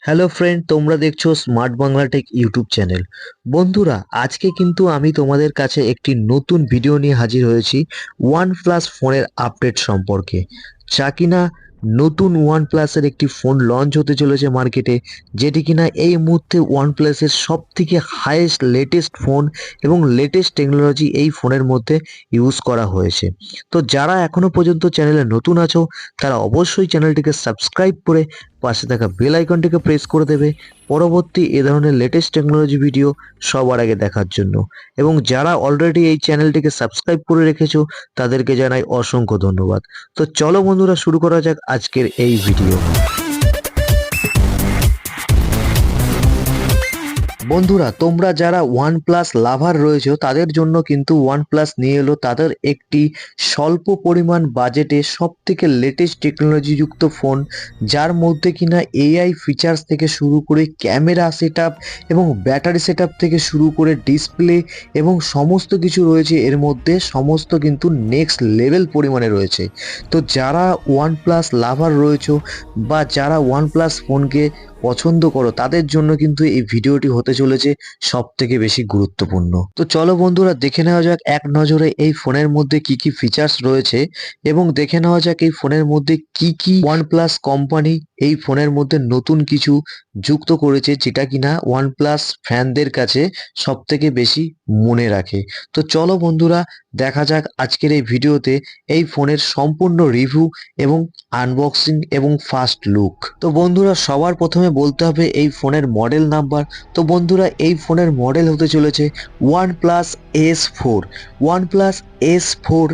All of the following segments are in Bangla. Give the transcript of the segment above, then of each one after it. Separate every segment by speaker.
Speaker 1: হ্যালো ফ্রেন্ড, তোমরা দেখছো smart Bangla take YouTube channel. বন্ধুরা, আজকে কিন্তু আমি তোমাদের কাছে একটি নতুন ভিডিও নিয়ে হাজির হয়েছি ওয়ান প্লাস ফোনের আপডেট সম্পর্কে। যা কিনা নতুন ওয়ান প্লাসের একটি ফোন লঞ্চ হতে চলেছে মার্কেটে, যেটি কিনা এই মুহূর্তে ওয়ান প্লাসের সব থেকে হাইয়েস্ট লেটেস্ট ফোন এবং লেটেস্ট টেকনোলজি এই ফোনের মধ্যে ইউজ করা হয়েছে। তো যারা এখনো পর্যন্ত চ্যানেলে নতুন আছো, তারা অবশ্যই চ্যানেলটিকে সাবস্ক্রাইব করে পাশে থাকা বেল আইকনটিকে প্রেস করে দেবে পরবর্তী এ ধরনের লেটেস্ট টেকনোলজি ভিডিও সবার আগে দেখার জন্য। এবং যারা অলরেডি এই চ্যানেলটিকে সাবস্ক্রাইব করে রেখেছো, তাদেরকে জানাই অসংখ্য ধন্যবাদ। তো চলো বন্ধুরা, শুরু করা যাক আজকের এই ভিডিও। বন্ধুরা, তোমরা যারা ওয়ান প্লাস লাভার রয়েছে তাদের জন্য কিন্তু ওয়ান প্লাস নিয়ে এলো তাদের একটি স্বল্প পরিমাণ বাজেটে সব থেকে লেটেস্ট টেকনোলজি যুক্ত ফোন, যার মধ্যে কিনা এআই ফিচার্স থেকে শুরু করে ক্যামেরা সেটআপ এবং ব্যাটারি সেটআপ থেকে শুরু করে ডিসপ্লে এবং সমস্ত কিছু রয়েছে। এর মধ্যে সমস্ত কিন্তু নেক্সট লেভেল পরিমাণে রয়েছে। তো যারা ওয়ান প্লাস লাভার রয়েছে বা যারা ওয়ান প্লাস ফোনকে পছন্দ করো, তাদের জন্য কিন্তু এই ভিডিওটি হতে চলেছে সব থেকে বেশি গুরুত্বপূর্ণ। তো চলো বন্ধুরা, দেখে নেওয়া যাক এক নজরে এই ফোনের মধ্যে কি কি ফিচার্স রয়েছে এবং দেখে নেওয়া যাক এই ফোনের মধ্যে কি কি ওয়ান প্লাস কোম্পানি এই ফোনের মধ্যে নতুন কিছু যুক্ত করেছে, যেটা কিনা ওয়ান প্লাস ফ্যানদের কাছে সব থেকে বেশি মনে রাখে। তো চলো বন্ধুরা, দেখা যাক আজকের এই ভিডিওতে এই ফোনের সম্পূর্ণ রিভিউ এবং আনবক্সিং এবং ফার্স্ট লুক। তো বন্ধুরা, সবার প্রথমে বলতে হবে এই ফোনের মডেল নাম্বার। তো বন্ধুরা, এই ফোনের মডেল হতে চলেছে one plus S4। One plus S4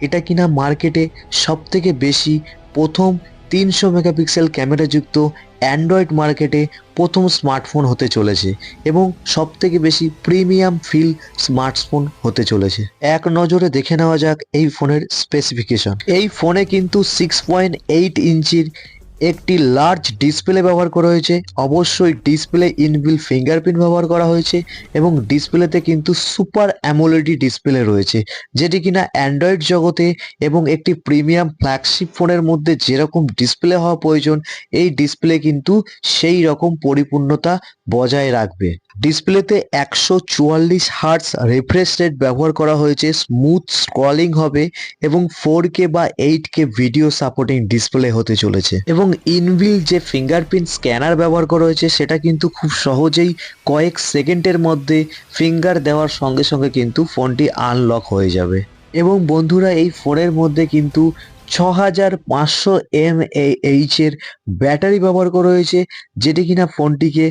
Speaker 1: এটা কিনা মার্কেটে সব থেকে বেশি প্রথম 300 মেগাপিক্সেল ক্যামেরাযুক্ত অ্যান্ড্রয়েড মার্কেটে প্রথম স্মার্টফোন হতে চলেছে এবং সব থেকে বেশি প্রিমিয়াম ফিল স্মার্টফোন হতে চলেছে। এক নজরে দেখে নেওয়া যাক এই ফোনের স্পেসিফিকেশন। এই ফোনে কিন্তু 6.8 ইঞ্চির একটি লার্জ ডিসপ্লে ব্যবহার করা হয়েছে। অবশ্যই ডিসপ্লে ইনবিল্ট ফিঙ্গারপ্রিন্ট ব্যবহার করা হয়েছে এবং ডিসপ্লেতে কিন্তু সুপার অ্যামোলেড ডিসপ্লে রয়েছে, যেটি কিনা অ্যান্ড্রয়েড জগতে এবং একটি প্রিমিয়াম ফ্ল্যাগশিপ ফোনের মধ্যে যেরকম ডিসপ্লে হওয়া প্রয়োজন, এই ডিসপ্লে কিন্তু সেই রকম পরিপূর্ণতা বজায় রাখবে। ডিসপ্লেতে 144 হার্টজ রিফ্রেশ রেট ব্যবহার করা হয়েছে, স্মুথ স্ক্রলিং হবে এবং 4K বা 8K ভিডিও সাপোর্টিং ডিসপ্লে হতে চলেছে। এবং ইনবিল্ট যে ফিঙ্গারপ্রিন্ট স্ক্যানার ব্যবহার করা হয়েছে, সেটা কিন্তু খুব সহজেই কয়েক সেকেন্ডের মধ্যে ফিঙ্গার দেওয়ার সঙ্গে সঙ্গে কিন্তু ফোনটি আনলক হয়ে যাবে। এবং বন্ধুরা, এই ফোনের মধ্যে কিন্তু 6500 mAh এর ব্যাটারি ব্যবহার করা হয়েছে, যেটি কিনা ফোনটিকে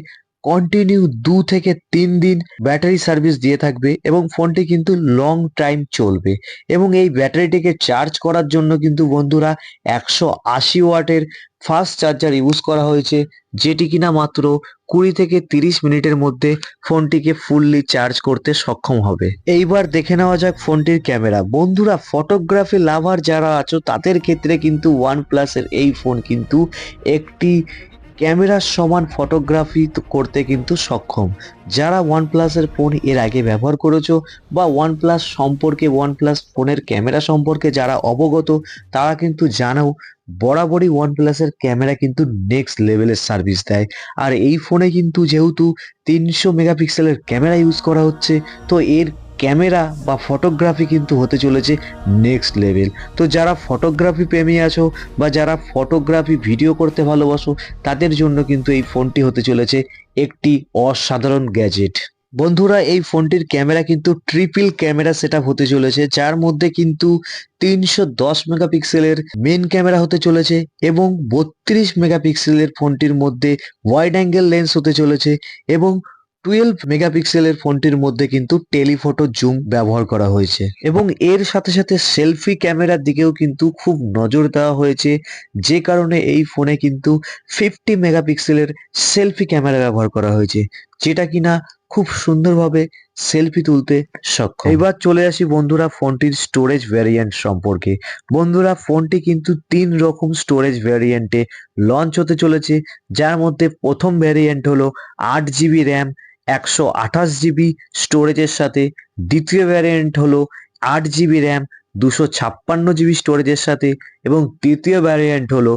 Speaker 1: কন্টিনিউ 2 থেকে 3 দিন ব্যাটারি সার্ভিস দিয়ে থাকবে এবং ফোনটি কিন্তু লং টাইম চলবে। এবং এই ব্যাটারিটিকে চার্জ করার জন্য কিন্তু বন্ধুরা 180 ওয়াটের ফাস্ট চার্জার ইউজ করা হয়েছে, যেটি কিনা মাত্র 20 থেকে 30 মিনিটের মধ্যে ফোনটিকে ফুললি চার্জ করতে সক্ষম হবে। এইবার দেখে নেওয়া যাক ফোনটির ক্যামেরা। বন্ধুরা, ফটোগ্রাফি লাভার যারা আছো তাদের ক্ষেত্রে কিন্তু ওয়ান প্লাসের এই ফোন কিন্তু একটি ক্যামেরার সমান ফটোগ্রাফি করতে কিন্তু সক্ষম। যারা ওয়ান প্লাসের ফোন এর আগে ব্যবহার করেছো বা ওয়ান প্লাস সম্পর্কে, ওয়ান প্লাস ফোনের ক্যামেরা সম্পর্কে যারা অবগত, তারা কিন্তু জানো বরাবরই ওয়ান প্লাসের ক্যামেরা কিন্তু নেক্সট লেভেলের সার্ভিস দেয়। আর এই ফোনে কিন্তু যেহেতু 300 মেগাপিক্সেলের ক্যামেরা ইউজ করা হচ্ছে, তো এর ক্যামেরা বা ফটোগ্রাফি কিন্তু হতে চলেছে নেক্সট লেভেল। তো যারা ফটোগ্রাফি প্রেমী আছো বা যারা ফটোগ্রাফি ভিডিও করতে ভালোবাসো, তাদের জন্য কিন্তু এই ফোনটি হতে চলেছে একটি অসাধারণ গ্যাজেট। বন্ধুরা, এই ফোনটির ক্যামেরা কিন্তু ট্রিপল ক্যামেরা সেটআপ হতে চলেছে, যার মধ্যে কিন্তু 310 মেগাপিক্সেলের মেন ক্যামেরা হতে চলেছে এবং 32 মেগাপিক্সেলের ফোনটির মধ্যে ওয়াইড অ্যাঙ্গেল লেন্স হতে চলেছে এবং 12 মেগাপিক্সেলের ফোনটির মধ্যে কিন্তু টেলিফটো জুম ব্যবহার করা হয়েছে। এবং এর সাথে সাথে সেলফি ক্যামেরার দিকেও কিন্তু খুব নজর দেওয়া হয়েছে, যে কারণে এই ফোনে কিন্তু 50 মেগাপিক্সেলের সেলফি ক্যামেরা ব্যবহার করা হয়েছে, যেটা কিনা খুব সুন্দরভাবে সেলফি তুলতে সক্ষম। এবার চলে আসি বন্ধুরা ফোনটির স্টোরেজ ভ্যারিয়েন্ট সম্পর্কে। বন্ধুরা, ফোনটি কিন্তু 3 রকম স্টোরেজ ভ্যারিয়েন্টে লঞ্চ হতে চলেছে, যার মধ্যে প্রথম ভ্যারিয়েন্ট হলো 8 জিবি র্যাম 128 জিবি স্টোরেজের সাথে। দ্বিতীয় ভ্যারিয়েন্ট হলো 8 জিবি র্যাম 256 জিবি স্টোরেজের সাথে এবং তৃতীয় ভ্যারিয়েন্ট হলো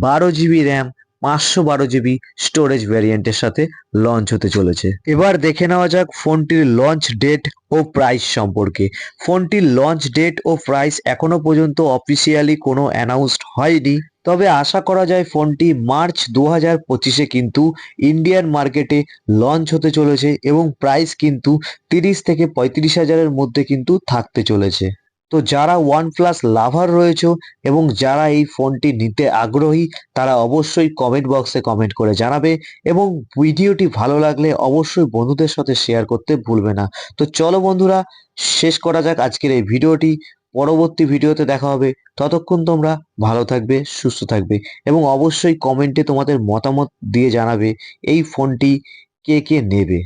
Speaker 1: 12 জিবি র্যাম 512 GB স্টোরেজ ভ্যারিয়েন্টের সাথে লঞ্চ হতে চলেছে। এবার দেখে নেওয়া যাক ফোনটির লঞ্চ ডেট ও প্রাইস সম্পর্কে। ফোনটির লঞ্চ ডেট ও প্রাইস এখনো পর্যন্ত অফিসিয়ালি কোনো অ্যানাউন্সড হয়নি, তবে আশা করা যায় ফোনটি মার্চ 2025-এ কিন্তু ইন্ডিয়ান মার্কেটে লঞ্চ হতে চলেছে এবং প্রাইস কিন্তু 30 থেকে 35 হাজারের মধ্যে কিন্তু থাকতে চলেছে। তো যারা OnePlus লাভার রয়েছে এবং যারা এই ফোনটি নিতে আগ্রহী তারা অবশ্যই কমেন্ট বক্সে কমেন্ট করে জানাবে এবং ভিডিওটি ভালো লাগলে অবশ্যই বন্ধুদের সাথে শেয়ার করতে ভুলবে না। তো চলো বন্ধুরা, শেষ করা যাক আজকের এই ভিডিওটি। পরবর্তী ভিডিওতে দেখা হবে, ততক্ষণ তোমরা ভালো থাকবে, সুস্থ থাকবে এবং অবশ্যই কমেন্টে তোমাদের মতামত দিয়ে জানাবে এই ফোনটি কে কে নেবে।